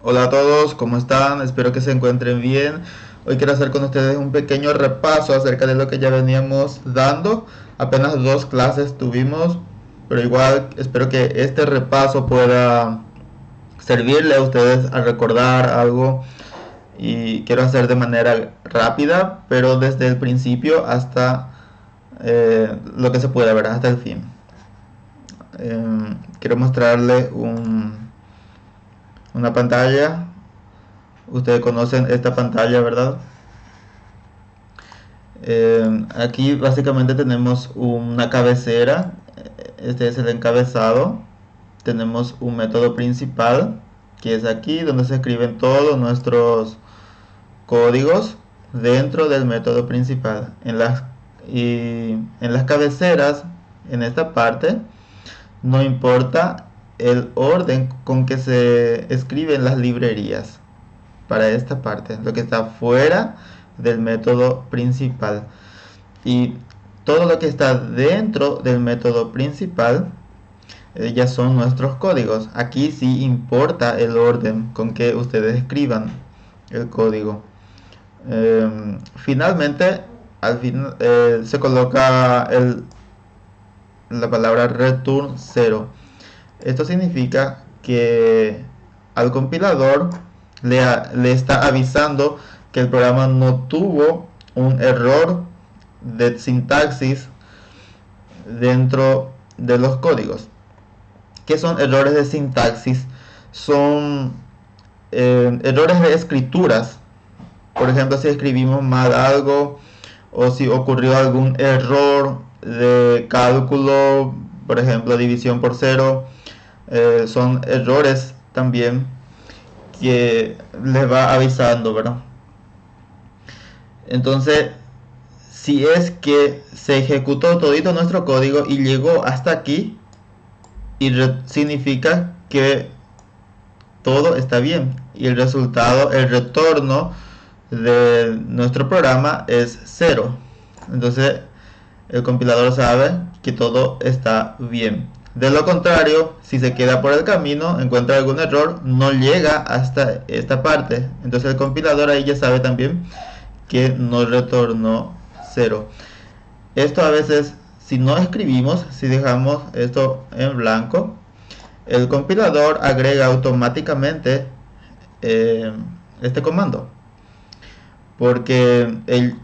Hola a todos, ¿cómo están? Espero que se encuentren bien. Hoy quiero hacer con ustedes un pequeño repaso acerca de lo que ya veníamos dando. Apenas dos clases tuvimos, pero igual espero que este repaso pueda servirle a ustedes a recordar algo y quiero hacer de manera rápida, pero desde el principio hasta lo que se pueda ver, hasta el fin. Quiero mostrarle una pantalla. Ustedes conocen esta pantalla, ¿verdad? Aquí básicamente tenemos una cabecera. Este es el encabezado. Tenemos un método principal, que es aquí donde se escriben todos nuestros códigos dentro del método principal. En las cabeceras, en esta parte, no importa el orden con que se escriben las librerías. Para esta parte, lo que está fuera del método principal. Y todo lo que está dentro del método principal ya son nuestros códigos. Aquí sí importa el orden con que ustedes escriban el código. Finalmente, al fin se coloca la palabra return 0. Esto significa que al compilador le está avisando que el programa no tuvo un error de sintaxis dentro de los códigos. ¿Qué son errores de sintaxis? Son errores de escrituras. Por ejemplo, si escribimos mal algo o si ocurrió algún error de cálculo, por ejemplo, división por cero, son errores también que les va avisando, ¿verdad? Entonces, si es que se ejecutó todito nuestro código y llegó hasta aquí, y significa que todo está bien y el resultado, el retorno de nuestro programa es 0. Entonces el compilador sabe que todo está bien. De lo contrario, si se queda por el camino, encuentra algún error, no llega hasta esta parte. Entonces el compilador ahí ya sabe también que no retornó 0. Esto a veces, si no escribimos, si dejamos esto en blanco, el compilador agrega automáticamente eh, este comando. Porque él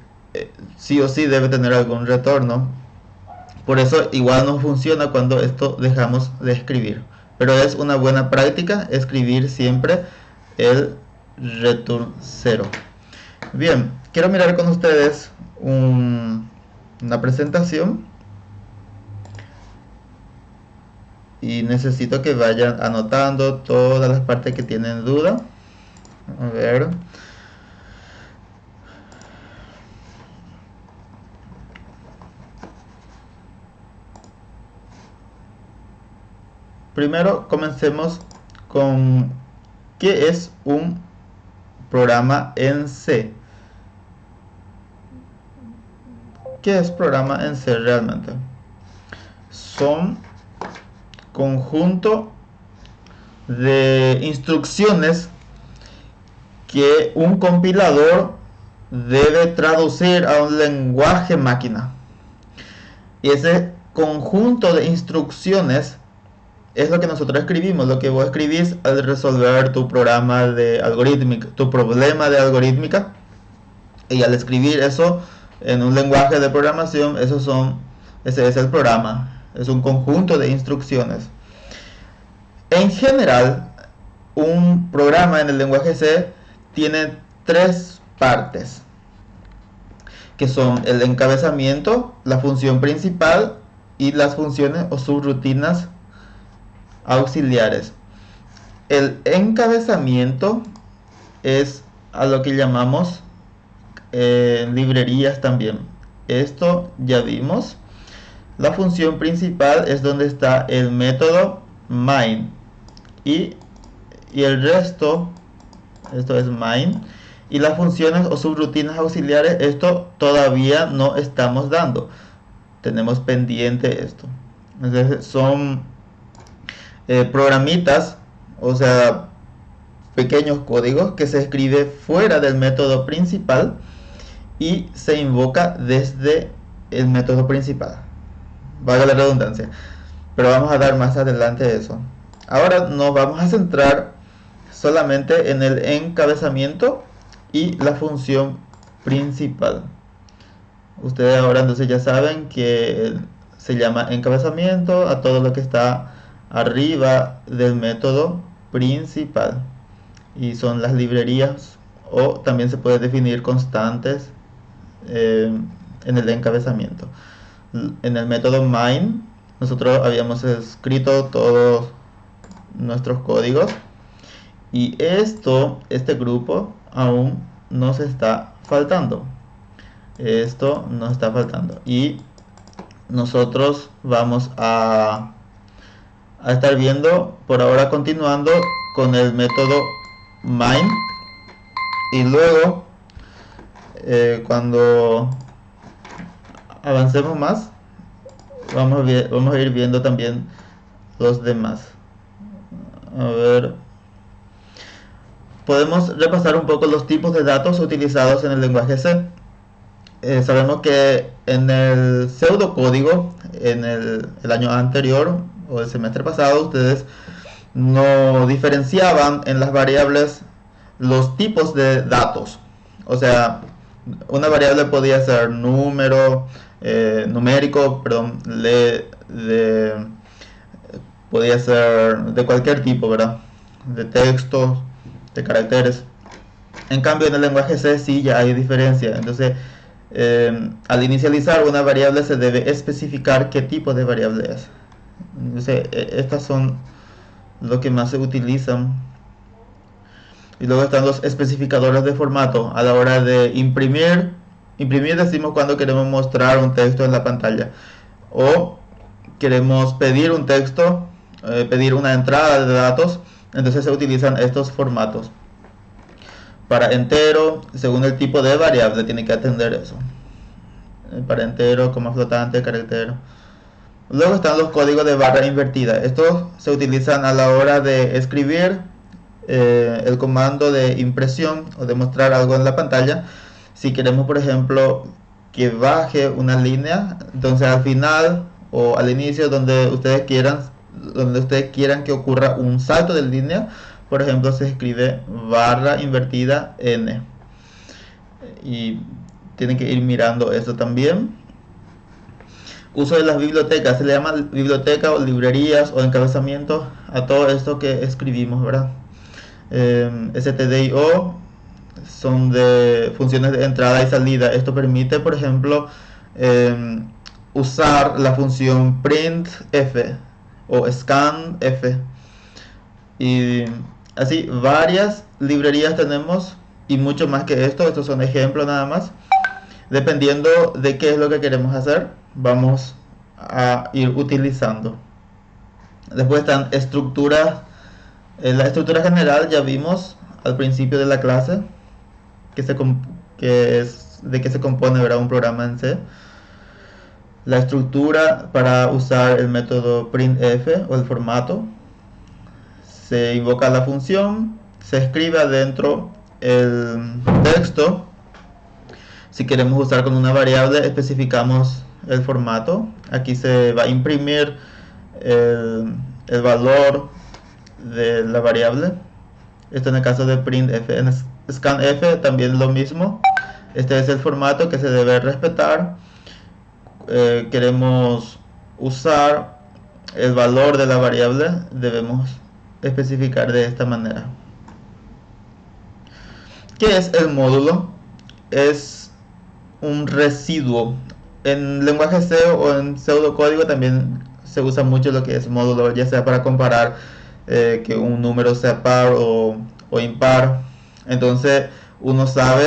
sí o sí debe tener algún retorno. Por eso igual no funciona cuando esto dejamos de escribir. Pero es una buena práctica escribir siempre el return 0. Bien, quiero mirar con ustedes una presentación y necesito que vayan anotando todas las partes que tienen duda. A ver. Primero comencemos con ¿qué es un programa en C? ¿Qué es programa en C realmente? Son conjunto de instrucciones que un compilador debe traducir a un lenguaje máquina. Y ese conjunto de instrucciones es lo que nosotros escribimos, lo que vos escribís al resolver tu programa de algorítmica, tu problema de algorítmica. Y al escribir eso en un lenguaje de programación, ese es el programa. Es un conjunto de instrucciones. En general, un programa en el lenguaje C tiene tres partes, que son el encabezamiento, la función principal y las funciones o subrutinas auxiliares. El encabezamiento es a lo que llamamos librerías también. Esto ya vimos. La función principal es donde está el método main y el resto, esto es main, y las funciones o subrutinas auxiliares, esto todavía no estamos dando, tenemos pendiente esto. Entonces son programitas, o sea, pequeños códigos que se escribe fuera del método principal y se invoca desde el método principal. Valga la redundancia. Pero vamos a dar más adelante eso. Ahora nos vamos a centrar solamente en el encabezamiento y la función principal. Ustedes ahora entonces ya saben que se llama encabezamiento a todo lo que está arriba del método principal. Y son las librerías, o también se puede definir constantes en el encabezamiento. En el método main nosotros habíamos escrito todos nuestros códigos y este grupo aún nos está faltando. Esto nos está faltando y nosotros vamos a estar viendo por ahora, continuando con el método main, y luego cuando avancemos más vamos a ir viendo también los demás. A ver, podemos repasar un poco los tipos de datos utilizados en el lenguaje C. Sabemos que en el pseudocódigo, en el año anterior o el semestre pasado, ustedes no diferenciaban en las variables los tipos de datos. O sea, una variable podía ser numérico, podía ser de cualquier tipo, ¿verdad? De texto, de caracteres. En cambio, en el lenguaje C sí ya hay diferencia. Entonces, al inicializar una variable se debe especificar qué tipo de variable es. Entonces, estas son lo que más se utilizan. Y luego están los especificadores de formato. A la hora de imprimir decimos cuando queremos mostrar un texto en la pantalla, o queremos pedir un texto, pedir una entrada de datos. Entonces se utilizan estos formatos. Para entero, según el tipo de variable, tiene que atender eso. Para entero, coma flotante, carácter. Luego están los códigos de barra invertida. Estos se utilizan a la hora de escribir el comando de impresión o de mostrar algo en la pantalla. Si queremos, por ejemplo, que baje una línea, entonces al final o al inicio, donde ustedes quieran que ocurra un salto de línea, por ejemplo, se escribe barra invertida n. Y tienen que ir mirando eso también. Uso de las bibliotecas, se le llama biblioteca o librerías o encabezamiento a todo esto que escribimos, ¿verdad? std y o son de funciones de entrada y salida. Esto permite, por ejemplo, usar la función printf o scanf, y así varias librerías tenemos, y mucho más que esto. Estos son ejemplos nada más. Dependiendo de qué es lo que queremos hacer, vamos a ir utilizando. Después están estructuras. La estructura general ya vimos al principio de la clase que es de qué se compone, ¿verdad?, un programa en C. La estructura para usar el método printf o el formato. Se invoca la función, se escribe adentro el texto. Si queremos usar con una variable, especificamos el formato. Aquí se va a imprimir el valor de la variable. Esto en el caso de printf. En scanf también lo mismo. Este es el formato que se debe respetar. Queremos usar el valor de la variable, debemos especificar de esta manera. ¿Qué es el módulo? Es un residuo. En lenguaje C o en pseudocódigo también se usa mucho lo que es módulo, ya sea para comparar que un número sea par o impar. Entonces uno sabe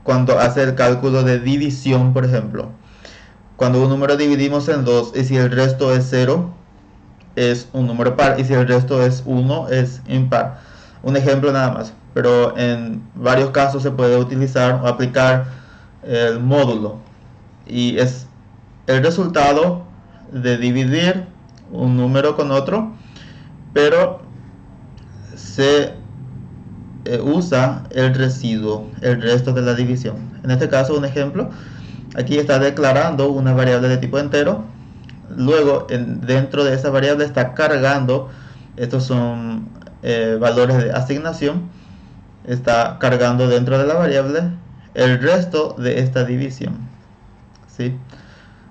cuando hace el cálculo de división, por ejemplo, cuando un número dividimos en 2 y si el resto es 0, es un número par, y si el resto es 1, es impar. Un ejemplo nada más, pero en varios casos se puede utilizar o aplicar el módulo, y es el resultado de dividir un número con otro, pero se usa el residuo, el resto de la división. En este caso, un ejemplo, aquí está declarando una variable de tipo entero, luego dentro de esa variable está cargando, estos son valores de asignación, está cargando dentro de la variable el resto de esta división, ¿sí?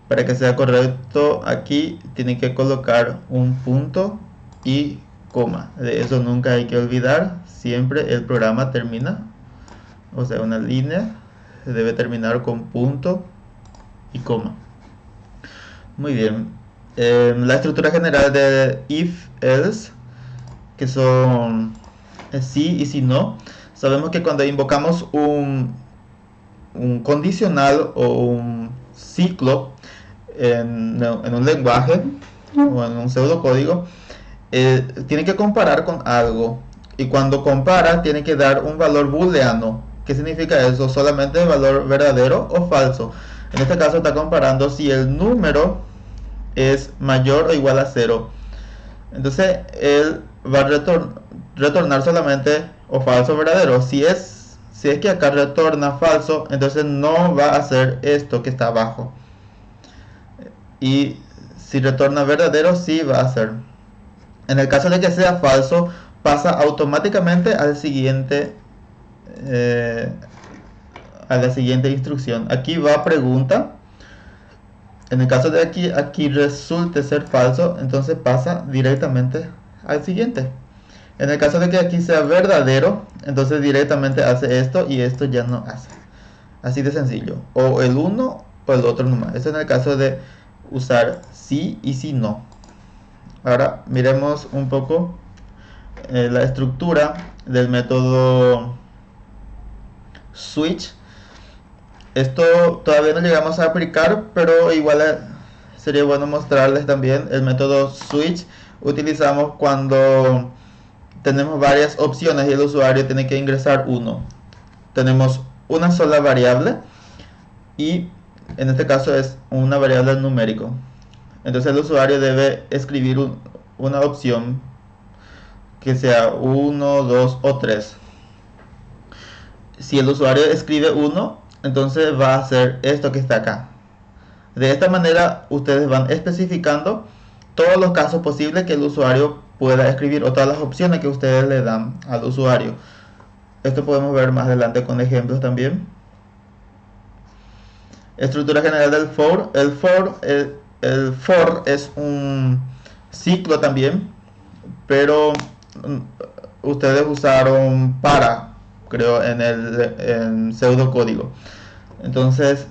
Para que sea correcto, aquí tiene que colocar un punto y coma. De eso nunca hay que olvidar. Siempre el programa termina, o sea, una línea debe terminar con punto y coma. Muy bien. La estructura general de if, else, que son sí y si no. Sabemos que cuando invocamos un condicional o un ciclo en un lenguaje o en un pseudocódigo, tiene que comparar con algo, y cuando compara tiene que dar un valor booleano. ¿Qué significa eso? Solamente valor verdadero o falso. En este caso está comparando si el número es mayor o igual a 0. Entonces él va a retornar solamente o falso o verdadero. Si es que acá retorna falso, entonces no va a hacer esto que está abajo. Y si retorna verdadero, sí va a hacer. En el caso de que sea falso, pasa automáticamente al siguiente, a la siguiente instrucción. Aquí va pregunta. En el caso de aquí resulte ser falso, entonces pasa directamente al siguiente. En el caso de que aquí sea verdadero, entonces directamente hace esto y esto ya no hace. Así de sencillo. O el uno o el otro nomás. Eso en el caso de usar sí y si no. Ahora miremos un poco la estructura del método switch. Esto todavía no llegamos a aplicar, pero igual sería bueno mostrarles también el método switch. Utilizamos cuando tenemos varias opciones y el usuario tiene que ingresar uno. Tenemos una sola variable y en este caso es una variable numérico. Entonces el usuario debe escribir una opción que sea 1, 2 o 3. Si el usuario escribe 1, entonces va a hacer esto que está acá. De esta manera ustedes van especificando todos los casos posibles que el usuario pueda escribir o todas las opciones que ustedes le dan al usuario. Esto podemos ver más adelante con ejemplos también. Estructura general del for. El for es un ciclo también, pero ustedes usaron para, creo, en pseudocódigo. Entonces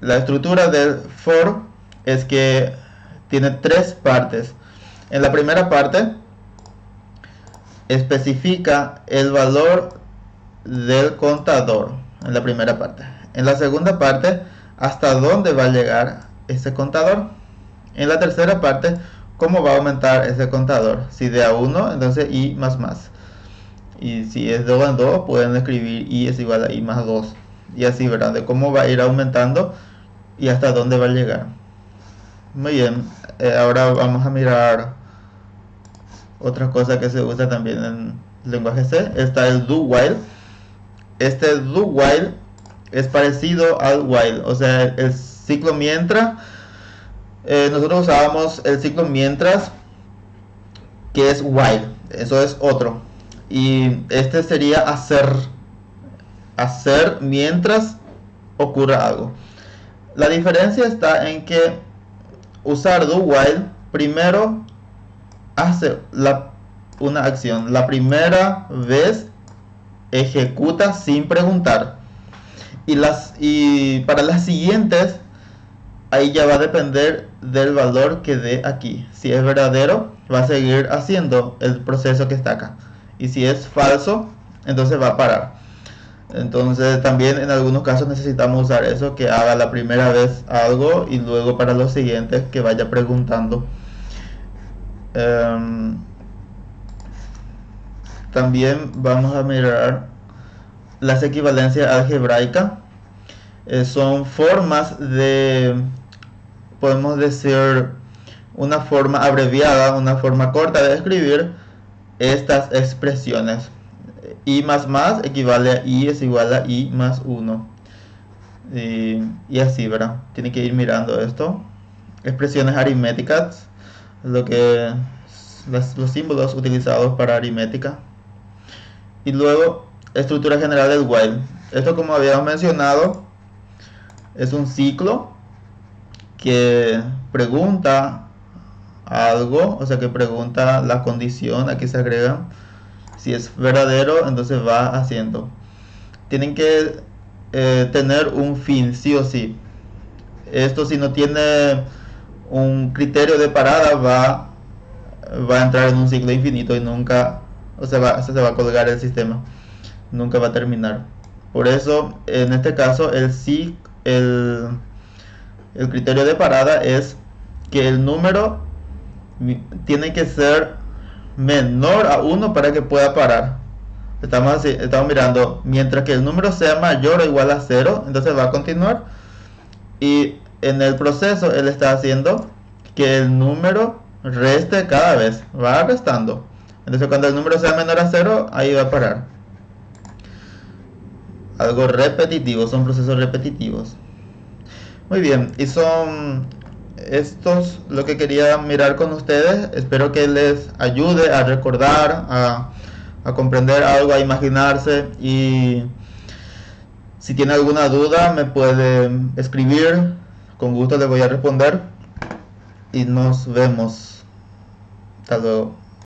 la estructura del for es que tiene tres partes. En la primera parte especifica el valor del contador, en la primera parte. En la segunda parte, hasta dónde va a llegar ese contador. En la tercera parte, cómo va a aumentar ese contador. Si de a 1, entonces i más más. Y si es de 2 en 2, pueden escribir i es igual a i más 2. Y así, ¿verdad? De cómo va a ir aumentando y hasta dónde va a llegar. Muy bien. Ahora vamos a mirar otra cosa que se usa también en lenguaje C. Está el do while. Este do while es parecido al while. O sea, el ciclo mientras. Nosotros usábamos el ciclo mientras, que es while. Eso es otro. Y este sería hacer mientras ocurra algo. La diferencia está en que usar do while primero hace una acción. La primera vez ejecuta sin preguntar. Y para las siguientes, ahí ya va a depender del valor que dé aquí. Si es verdadero, va a seguir haciendo el proceso que está acá. Y si es falso, entonces va a parar. Entonces también en algunos casos necesitamos usar eso, que haga la primera vez algo y luego para los siguientes que vaya preguntando. También vamos a mirar las equivalencias algebraicas. Son formas de, podemos decir, una forma abreviada, una forma corta de escribir estas expresiones. i más equivale a i es igual a i más 1. Y así, ¿verdad? Tiene que ir mirando esto. Expresiones aritméticas, los símbolos utilizados para aritmética. Y luego, estructura general del while. Esto, como habíamos mencionado, es un ciclo que pregunta algo, o sea que pregunta la condición, aquí se agrega. Si es verdadero, entonces va haciendo. Tienen que tener un fin, sí o sí. Esto, si no tiene un criterio de parada, va a entrar en un ciclo infinito y nunca, o sea, se va a colgar el sistema, nunca va a terminar. Por eso, en este caso, el criterio de parada es que el número tiene que ser menor a 1 para que pueda parar. Estamos mirando, mientras que el número sea mayor o igual a 0, entonces va a continuar. Y en el proceso él está haciendo que el número reste cada vez, va restando. Entonces cuando el número sea menor a 0, ahí va a parar. Algo repetitivo, son procesos repetitivos. Muy bien, y son estos lo que quería mirar con ustedes. Espero que les ayude a recordar, a comprender algo, a imaginarse. Y si tiene alguna duda me puede escribir, con gusto les voy a responder. Y nos vemos. Hasta luego.